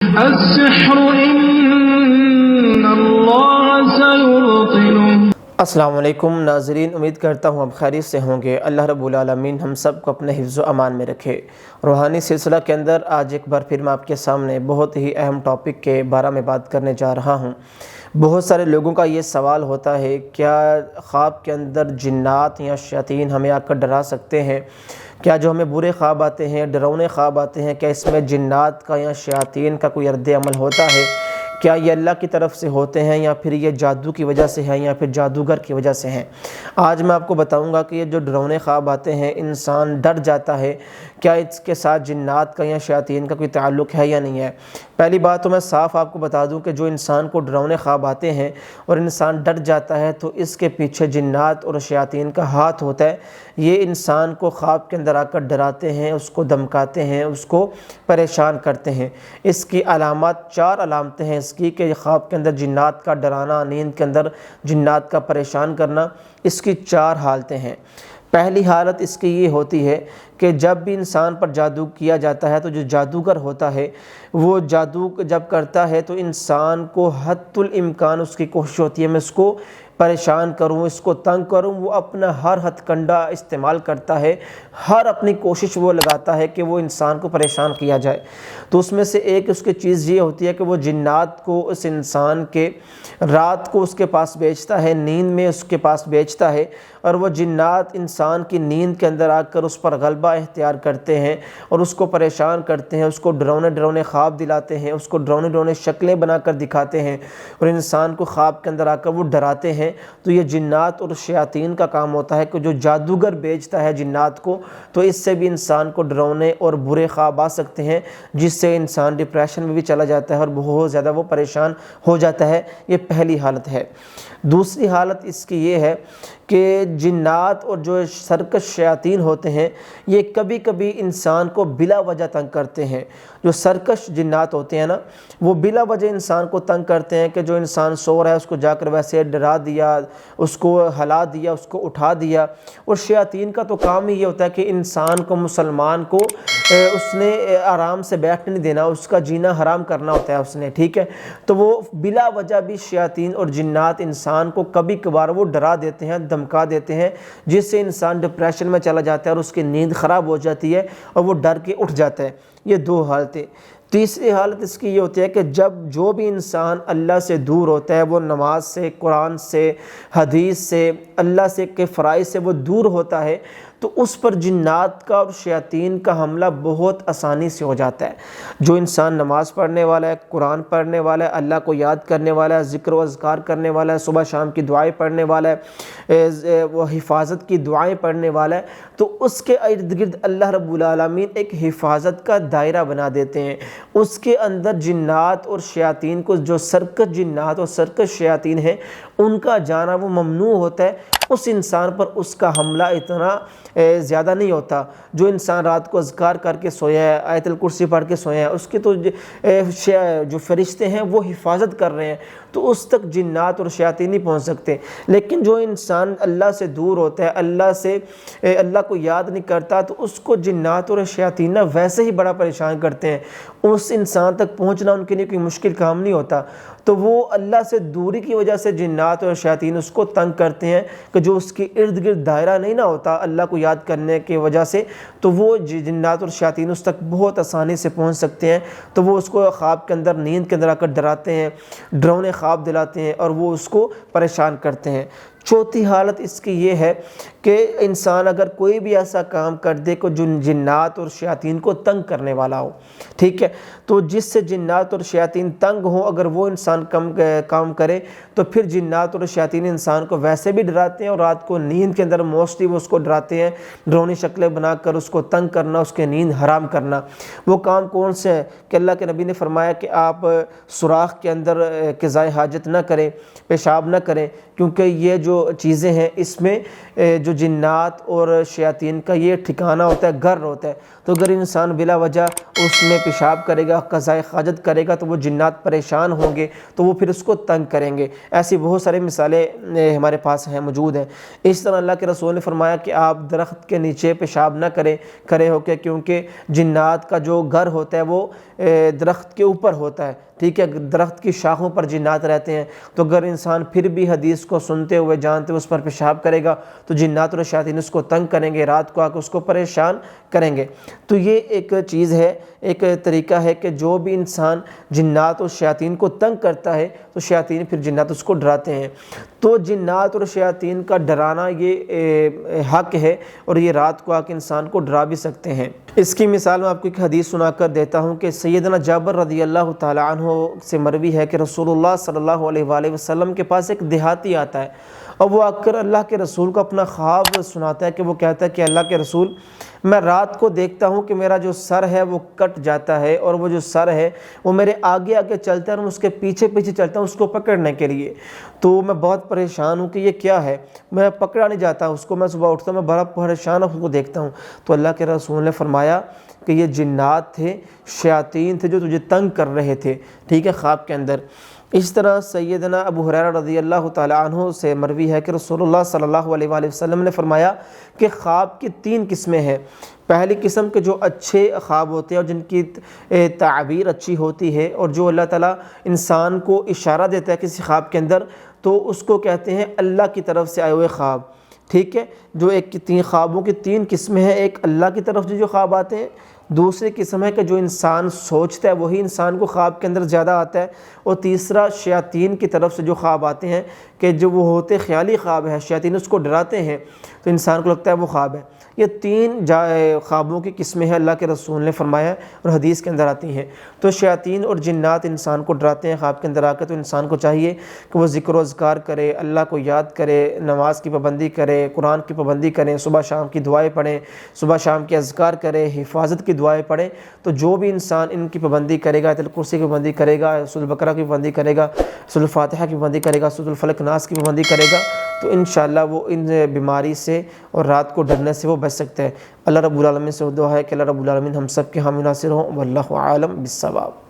السحر إن الله سيبطله۔ السلام علیکم ناظرین، امید کرتا ہوں آپ خیریت سے ہوں گے۔ اللہ رب العالمین ہم سب کو اپنے حفظ و امان میں رکھے۔ روحانی سلسلہ کے اندر آج ایک بار پھر میں آپ کے سامنے بہت ہی اہم ٹاپک کے بارے میں بات کرنے جا رہا ہوں۔ بہت سارے لوگوں کا یہ سوال ہوتا ہے، کیا خواب کے اندر جنات یا شیاطین ہمیں آ کر ڈرا سکتے ہیں؟ کیا جو ہمیں برے خواب آتے ہیں، ڈراؤنے خواب آتے ہیں، کیا اس میں جنات کا یا شیاطین کا کوئی رد عمل ہوتا ہے؟ کیا یہ اللہ کی طرف سے ہوتے ہیں یا پھر یہ جادو کی وجہ سے ہیں یا پھر جادوگر کی وجہ سے ہیں؟ آج میں آپ کو بتاؤں گا کہ یہ جو ڈراؤنے خواب آتے ہیں، انسان ڈر جاتا ہے، کیا اس کے ساتھ جنات کا یا شیاطین کا کوئی تعلق ہے یا نہیں ہے؟ پہلی بات تو میں صاف آپ کو بتا دوں کہ جو انسان کو ڈراؤنے خواب آتے ہیں اور انسان ڈر جاتا ہے تو اس کے پیچھے جنات اور شیاطین کا ہاتھ ہوتا ہے۔ یہ انسان کو خواب کے اندر آ کر ڈراتے ہیں، اس کو دھمکاتے ہیں، اس کو پریشان کرتے ہیں۔ اس کی علامات، 4 علامتیں ہیں اس کی کہ خواب کے اندر جنات کا ڈرانا، نیند کے اندر جنات کا پریشان کرنا، اس کی 4 حالتیں ہیں۔ پہلی حالت اس کی یہ ہوتی ہے کہ جب بھی انسان پر جادو کیا جاتا ہے تو جو جادوگر ہوتا ہے وہ جادو جب کرتا ہے تو انسان کو حد الامکان اس کی کوشش ہوتی ہے میں اس کو پریشان کروں، اس کو تنگ کروں۔ وہ اپنا ہر ہتھ کنڈا استعمال کرتا ہے، ہر اپنی کوشش وہ لگاتا ہے کہ وہ انسان کو پریشان کیا جائے۔ تو اس میں سے ایک اس کی چیز یہ ہوتی ہے کہ وہ جنات کو اس انسان کے رات کو اس کے پاس بیچتا ہے، نیند میں اس کے پاس بیچتا ہے، اور وہ جنات انسان کی نیند کے اندر آ کر اس پر غلبہ اختیار کرتے ہیں اور اس کو پریشان کرتے ہیں، اس کو ڈراؤنے خواب دلاتے ہیں، اس کو ڈراؤنے شکلیں بنا کر دکھاتے ہیں اور انسان کو خواب کے اندر آ کر وہ ڈراتے ہیں۔ تو یہ جنات اور شیاطین کا کام ہوتا ہے کہ جو جادوگر بیچتا ہے جنات کو، تو اس سے بھی انسان کو ڈراؤنے اور برے خواب آ سکتے ہیں جس سے انسان ڈپریشن میں بھی چلا جاتا ہے اور بہت زیادہ وہ پریشان ہو جاتا ہے۔ یہ پہلی حالت ہے۔ دوسری حالت اس کی یہ ہے کہ جنات اور جو سرکش شیاطین ہوتے ہیں یہ کبھی کبھی انسان کو بلا وجہ تنگ کرتے ہیں۔ جو سرکش جنات ہوتے ہیں نا، وہ بلا وجہ انسان کو تنگ کرتے ہیں کہ جو انسان سو رہا ہے اس کو جا کر ویسے ڈرا دیا، اس کو ہلا دیا، اس کو اٹھا دیا۔ اور شیاطین کا تو کام ہی یہ ہوتا ہے کہ انسان کو، مسلمان کو اس نے آرام سے بیٹھنے نہیں دینا، اس کا جینا حرام کرنا ہوتا ہے اس نے، ٹھیک ہے؟ تو وہ بلا وجہ بھی شیاطین اور جنات انسان کو کبھی کبھار وہ ڈرا دیتے ہیں، دھمکا دیتے ہیں، جس سے انسان ڈپریشن میں چلا جاتا ہے اور اس کی نیند خراب ہو جاتی ہے اور وہ ڈر کے اٹھ جاتا ہے۔ یہ 2 حالتیں۔ تیسری حالت اس کی یہ ہوتی ہے کہ جب جو بھی انسان اللہ سے دور ہوتا ہے، وہ نماز سے، قرآن سے، حدیث سے، اللہ سے کے فرائض سے وہ دور ہوتا ہے، تو اس پر جنات کا اور شیاطین کا حملہ بہت آسانی سے ہو جاتا ہے۔ جو انسان نماز پڑھنے والا ہے، قرآن پڑھنے والا ہے، اللہ کو یاد کرنے والا ہے، ذکر و اذکار کرنے والا ہے، صبح شام کی دعائیں پڑھنے والا ہے، وہ حفاظت کی دعائیں پڑھنے والا ہے، تو اس کے ارد گرد اللہ رب العالمین ایک حفاظت کا دائرہ بنا دیتے ہیں۔ اس کے اندر جنات اور شیاطین کو، جو سرکش جنات اور سرکش شیاطین ہیں، ان کا جانا وہ ممنوع ہوتا ہے۔ اس انسان پر اس کا حملہ اتنا زیادہ نہیں ہوتا۔ جو انسان رات کو اذکار کر کے سویا ہے، آیت الکرسی پڑھ کے سویا ہے، اس کے تو جو فرشتے ہیں وہ حفاظت کر رہے ہیں، تو اس تک جنات اور شیاطین نہیں پہنچ سکتے۔ لیکن جو انسان اللہ سے دور ہوتا ہے، اللہ کو یاد نہیں کرتا، تو اس کو جنات اور شیاطین ویسے ہی بڑا پریشان کرتے ہیں۔ اس انسان تک پہنچنا ان کے لیے کوئی مشکل کام نہیں ہوتا، تو وہ اللہ سے دوری کی وجہ سے جنات اور شیاطین اس کو تنگ کرتے ہیں کہ جو اس کے ارد گرد دائرہ نہیں نہ ہوتا اللہ کو یاد کرنے کی وجہ سے، تو وہ جنات اور شیاطین اس تک بہت آسانی سے پہنچ سکتے ہیں۔ تو وہ اس کو خواب کے اندر، نیند کے اندر آ کر ڈراتے ہیں، ڈراؤنے خواب دلاتے ہیں اور وہ اس کو پریشان کرتے ہیں۔ چوتھی حالت اس کی یہ ہے کہ انسان اگر کوئی بھی ایسا کام کر دے کہ جو جنات اور شیاطین کو تنگ کرنے والا ہو، ٹھیک ہے، تو جس سے جنات اور شیاطین تنگ ہوں، اگر وہ انسان کام کرے تو پھر جنات اور شیاطین انسان کو ویسے بھی ڈراتے ہیں، اور رات کو نیند کے اندر موسٹلی وہ اس کو ڈراتے ہیں، ڈراؤنی شکلیں بنا کر اس کو تنگ کرنا، اس کے نیند حرام کرنا۔ وہ کام کون سے ہے کہ اللہ کے نبی نے فرمایا کہ آپ سوراخ کے اندر قضائے حاجت نہ کریں، پیشاب نہ کریں، کیونکہ یہ جو چیزیں ہیں اس میں جو جنات اور شیاطین کا یہ ٹھکانہ ہوتا ہے، گھر ہوتا ہے. تو اگر انسان بلا وجہ اس میں پیشاب کرے گا، قضائے حاجت کرے گا، تو وہ جنات پریشان ہوں گے، تو وہ پھر اس کو تنگ کریں گے. ایسی بہت ساری مثالیں ہمارے پاس ہیں، موجود ہیں. اس طرح اللہ کے رسول نے فرمایا کہ آپ درخت کے نیچے پیشاب نہ کریں کھڑے ہو کے، کیونکہ جنات کا جو گھر ہوتا ہے وہ درخت کے اوپر ہوتا ہے. ٹھیک ہے، درخت کی شاخوں پر جنات رہتے ہیں. تو اگر انسان پھر بھی حدیث کو سنتے ہوئے جانتے ہوئے اس پر پیشاب کرے گا تو جنات اور شیاطین اس کو تنگ کریں گے، رات کو آ کے اس کو پریشان کریں گے. تو یہ ایک چیز ہے، ایک طریقہ ہے کہ جو بھی انسان جنات اور شیاطین کو تنگ کرتا ہے تو شیاطین پھر جنات اس کو ڈراتے ہیں. تو جنات اور شیاطین کا ڈرانا یہ حق ہے، اور یہ رات کو آ کے انسان کو ڈرا بھی سکتے ہیں. اس کی مثال میں آپ کو ایک حدیث سنا کر دیتا ہوں کہ سیدنا جابر رضی اللہ تعالی عنہ سے مروی ہے کہ رسول اللہ صلی اللہ علیہ وآلہ وسلم کے پاس ایک دیہاتی آتا ہے، اور وہ آ کر اللہ کے رسول کو اپنا خواب سناتا ہے کہ وہ کہتا ہے کہ اللہ کے رسول، میں رات کو دیکھتا ہوں کہ میرا جو سر ہے وہ کٹ جاتا ہے، اور وہ جو سر ہے وہ میرے آگے آگے چلتا ہے، اور میں اس کے پیچھے پیچھے چلتا ہوں اس کو پکڑنے کے لیے. تو میں بہت پریشان ہوں کہ یہ کیا ہے، میں پکڑا نہیں جاتا اس کو. میں صبح اٹھتا ہوں، میں بڑا پریشان ہوں، اس کو دیکھتا ہوں. تو اللہ کے رسول نے فرمایا کہ یہ جنات تھے، شیاطین تھے جو تجھے تنگ کر رہے تھے. ٹھیک ہے، خواب کے اندر. اس طرح سیدنا ابو ہریرہ رضی اللہ تعالی عنہ سے مروی ہے کہ رسول اللہ صلی اللہ علیہ وآلہ وسلم نے فرمایا کہ خواب کی 3 قسمیں ہیں. پہلی قسم کے جو اچھے خواب ہوتے ہیں اور جن کی تعبیر اچھی ہوتی ہے، اور جو اللہ تعالیٰ انسان کو اشارہ دیتا ہے کسی خواب کے اندر، تو اس کو کہتے ہیں اللہ کی طرف سے آئے ہوئے خواب. ٹھیک ہے، جو ایک 3 خوابوں کی 3 قسمیں ہیں. ایک اللہ کی طرف سے جو خواب آتے ہیں، دوسری قسم ہے کہ جو انسان سوچتا ہے وہی انسان کو خواب کے اندر زیادہ آتا ہے، اور تیسرا شیاطین کی طرف سے جو خواب آتے ہیں کہ جو وہ ہوتے خیالی خواب ہے، شیاطین اس کو ڈراتے ہیں تو انسان کو لگتا ہے وہ خواب ہے. یہ 3 خوابوں کی قسمیں ہیں، اللہ کے رسول نے فرمایا اور حدیث کے اندر آتی ہیں. تو شیاطین اور جنات انسان کو ڈراتے ہیں خواب کے اندر آ کے. تو انسان کو چاہیے کہ وہ ذکر و اذکار کرے، اللہ کو یاد کرے، نماز کی پابندی کرے، قرآن کی پابندی کریں، صبح شام کی دعائیں پڑھیں، صبح شام کے اذکار کرے، حفاظت کی دعائیں پڑھیں. تو جو بھی انسان ان کی پابندی کرے گا، آیت الکرسی کی پابندی کرے گا، سورۃ البقرہ کی پابندی کرے گا، سورۃ الفاتحہ کی پابندی کرے گا، سورۃ الفلق ناس کی پابندی کرے گا، تو انشاءاللہ وہ ان بیماری سے اور رات کو ڈرنے سے وہ بچ سکتے ہیں. اللہ رب العالمین سے دعا ہے کہ اللہ رب العالمین ہم سب کے حامی ناصر ہوں. واللہ اعلم بالصواب.